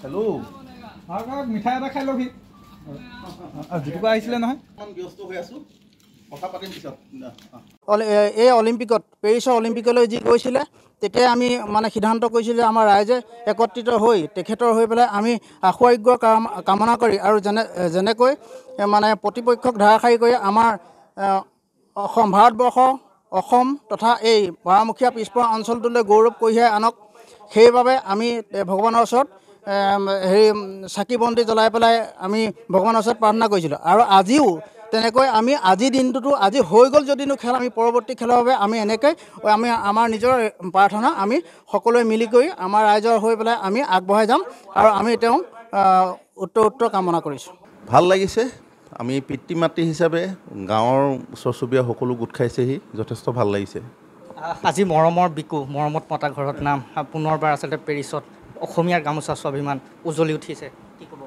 Hello' মিঠাই এটা খাই লহি জিতুকা আহিছিলে নহয় ব্যস্ত হৈ আছোঁ কথা পাতিম পিছত এই অলিম্পিকত পেৰিছৰ অলিম্পিকলৈ যি গৈছিলে তেতিয়া আমি মানে সিদ্ধান্ত কৰিছিলোঁ যে আমাৰ ৰাইজে একত্ৰিত হৈ তেখেতৰ হৈ পেলাই আমি আশু-আৰোগ্য কামনা কৰি আৰু যেনেকৈ মানে প্ৰতিপক্ষক ধাৰাসাৰি কৰি আমাৰ ভাৰতবৰ্ষ অসম তথা এই বাৰমুখীয়া পিছপৰা অঞ্চলটোলৈ গৌৰৱ কঢ়িয়াই আনক সেইবাবে আমি ভগৱানৰ ওচৰত চাকি বন্তি জ্বলাই পেলাই আমি ভগৱানৰ ওচৰত প্ৰাৰ্থনা কৰিছিলোঁ আৰু আজিও তেনেকৈ আমি আজিৰ দিনটোতো আজি হৈ গ'ল যদিনো খেল আমি পৰৱৰ্তী খেলৰ বাবে আমি এনেকৈ আমি আমাৰ নিজৰ প্ৰাৰ্থনা আমি সকলোৱে মিলি কৰি আমাৰ ৰাইজৰ হৈ পেলাই আমি আগবঢ়াই যাম আৰু আমি তেওঁ উত্তৰ কামনা কৰিছোঁ। ভাল লাগিছে আমি পিতৃ মাতৃ হিচাপে গাঁৱৰ ওচৰ চুবুৰীয়া সকলো গোট খাইছেহি যথেষ্ট ভাল লাগিছে। আজি মৰমৰ বিকু মৰমত মতা ঘৰত নাম পুনৰবাৰ আচলতে পেৰিছত অসমীয়াৰ গামোচা স্বাভিমান উজ্বলি উঠিছে কি ক'ব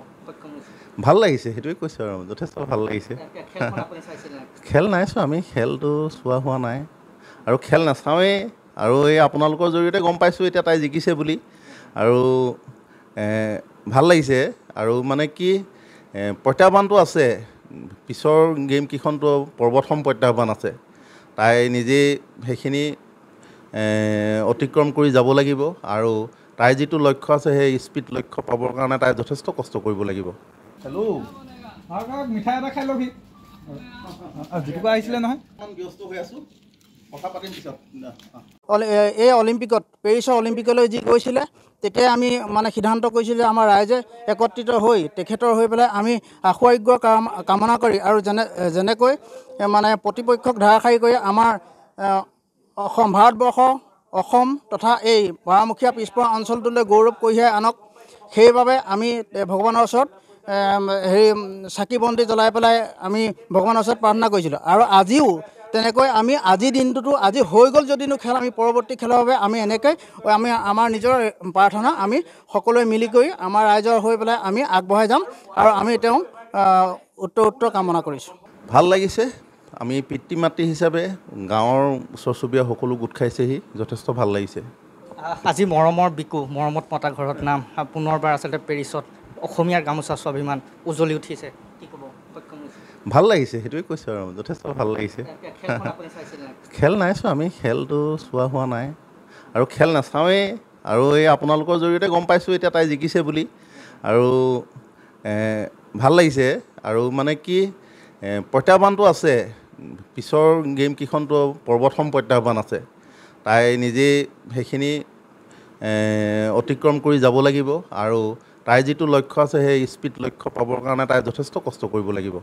ভাল লাগিছে সেইটোৱে কৈছোঁ আৰু যথেষ্ট ভাল লাগিছে। খেল নাই চোৱা আমি খেলটো চোৱা হোৱা নাই আৰু খেল নাচাওঁৱেই আৰু এই আপোনালোকৰ জৰিয়তে গম পাইছোঁ এতিয়া তাই জিকিছে বুলি আৰু ভাল লাগিছে আৰু মানে কি প্ৰত্যাহ্বানটো আছে পিছৰ গেমকেইখনটো প্ৰথম প্ৰত্যাহ্বান আছে তাই নিজেই সেইখিনি অতিক্ৰম কৰি যাব লাগিব আৰু তাইৰ যিটো লক্ষ্য আছে সেই স্পীড লক্ষ্য পাবৰ কাৰণে তাই যথেষ্ট কষ্ট কৰিব লাগিব। হেল্ল' মিঠাই এটা খাই লহি জিতুকা আহিছিলে নহয় ব্যস্ত হৈ আছোঁ কথা পাতিম পিছত এই অলিম্পিকত পেৰিছৰ অলিম্পিকলৈ যি গৈছিলে তেতিয়া আমি মানে সিদ্ধান্ত কৰিছিলোঁ যে আমাৰ ৰাইজে একত্ৰিত হৈ তেখেতৰ হৈ পেলাই আমি আশু-আৰোগ্য কামনা কৰি আৰু যেনেকৈ মানে প্ৰতিপক্ষক ধাৰাসাৰি কৰি আমাৰ ভাৰতবৰ্ষ অসম তথা এই বাৰমুখীয়া পিছপৰা অঞ্চলটোলৈ গৌৰৱ কঢ়িয়াই আনক সেইবাবে আমি ভগৱানৰ ওচৰত চাকি বন্তি জ্বলাই পেলাই আমি ভগৱানৰ ওচৰত প্ৰাৰ্থনা কৰিছিলোঁ আৰু আজিও তেনেকৈ আমি আজিৰ দিনটোতো আজি হৈ গ'ল যদিনো খেল আমি পৰৱৰ্তী খেলৰ বাবে আমি এনেকৈ আমি আমাৰ নিজৰ প্ৰাৰ্থনা আমি সকলোৱে মিলি কৰি আমাৰ ৰাইজৰ হৈ পেলাই আমি আগবঢ়াই যাম আৰু আমি তেওঁ উত্তৰ কামনা কৰিছোঁ। ভাল লাগিছে আমি পিতৃ মাতৃ হিচাপে গাঁৱৰ ওচৰ চুবুৰীয়া সকলো গোট খাইছেহি যথেষ্ট ভাল লাগিছে। আজি মৰমৰ বিকু মৰমত মতা ঘৰত নাম পুনৰবাৰ আচলতে পেৰিছত অসমীয়াৰ গামোচা স্বাভিমান উজ্বলি উঠিছে কি ক'ব ভাল লাগিছে সেইটোৱে কৈছোঁ আৰু যথেষ্ট ভাল লাগিছে। খেল নাই চোৱা আমি খেলটো চোৱা হোৱা নাই আৰু খেল নাচাওঁৱেই আৰু এই আপোনালোকৰ জৰিয়তে গম পাইছোঁ এতিয়া তাই জিকিছে বুলি আৰু ভাল লাগিছে আৰু মানে কি প্ৰত্যাহ্বানটো আছে পিছৰ গেমকেইখনটো প্ৰথম প্ৰত্যাহ্বান আছে তাই নিজেই সেইখিনি অতিক্ৰম কৰি যাব লাগিব আৰু তাইৰ যিটো লক্ষ্য আছে সেই স্পীড লক্ষ্য পাবৰ কাৰণে তাই যথেষ্ট কষ্ট কৰিব লাগিব।